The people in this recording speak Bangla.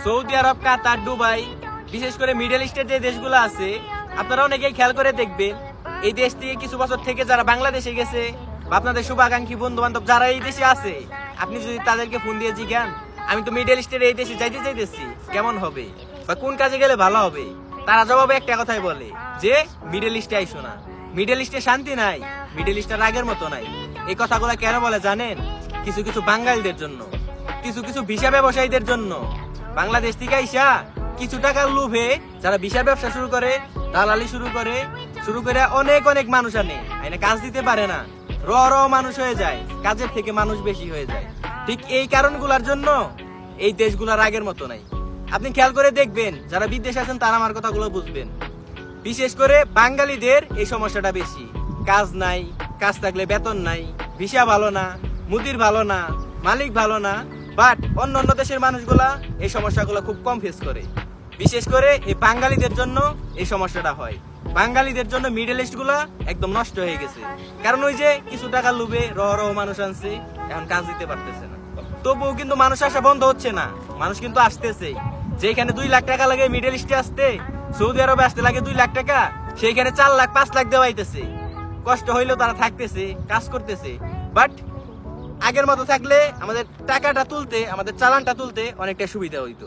সৌদি আরব, কাতার, দুবাই, বিশেষ করে মিডল ইস্টের যে দেশগুলো আছে, আপনারা অনেকেই খেয়াল করে দেখবেন এই দেশ থেকে কিছু বছর থেকে যারা বাংলাদেশে গেছে বা আপনাদের শুভাকাঙ্ক্ষী বন্ধু বান্ধব যারা এই দেশে আছে, আপনি যদি তাদেরকে ফোন দিয়ে জিজ্ঞান আমি তো মিডল ইস্টের এই দেশে যাইতে চাইতেছি, কেমন হবে বা কোন কাজে গেলে ভালো হবে, তারা জবাবে একটা কথাই বলে যে মিডল ইস্টে আইসো না, মিডল ইস্টে শান্তি নাই, মিডল ইস্টের আগের মতো নাই। এই কথাগুলো কেন বলে জানেন? কিছু কিছু বাঙালিদের জন্য, কিছু কিছু ভিসা ব্যবসায়ীদের জন্য। বাংলাদেশ থেকে আইসা কিছু টাকার লোভে যারা ভিসা ব্যবসা শুরু করে, দালালি শুরু করে অনেক অনেক মানুষ আনে, আইনে কাজ দিতে পারে না, র মানুষ হয়ে যায়, কাজের থেকে মানুষ বেশি হয়ে যায়। ঠিক এই কারণগুলোর জন্য এই দেশগুলোর আগের মতো নাই। আপনি খেয়াল করে দেখবেন, যারা বিদেশে আছেন তারা আমার কথাগুলো বুঝবেন। বিশেষ করে বাঙালিদের এই সমস্যাটা বেশি। কাজ নাই, কাজ থাকলে বেতন নাই, ভিসা ভালো না, মুদির ভালো না, মালিক ভালো না। বাট অন্য অন্য দেশের মানুষগুলা এই সমস্যাগুলো খুব কম ফেস করে। বিশেষ করে এই বাঙালিদের জন্য এই সমস্যাটা হয়। বাঙালিদের জন্য মিডল ইস্ট গুলা একদম নষ্ট হয়ে গেছে, কারণ ওই যে কিছু টাকা লুবে রহ মানুষ আনছে, এখন কাজ দিতে পারতেছে না। তবুও কিন্তু মানুষ আসা বন্ধ হচ্ছে না, মানুষ কিন্তু আসতেছে। যেখানে 2 লাখ টাকা লাগে মিডল ইস্টে আসতে, সৌদি আরবে আসতে লাগে 2 লাখ টাকা, সেইখানে 4 লাখ 5 লাখ দেওয়াইতেছে। কষ্ট হইলেও তারা থাকতেছে, কাজ করতেছে। বাট আগের মতো থাকলে আমাদের টাকাটা তুলতে, আমাদের চালানটা তুলতে অনেকটা সুবিধা হইতো।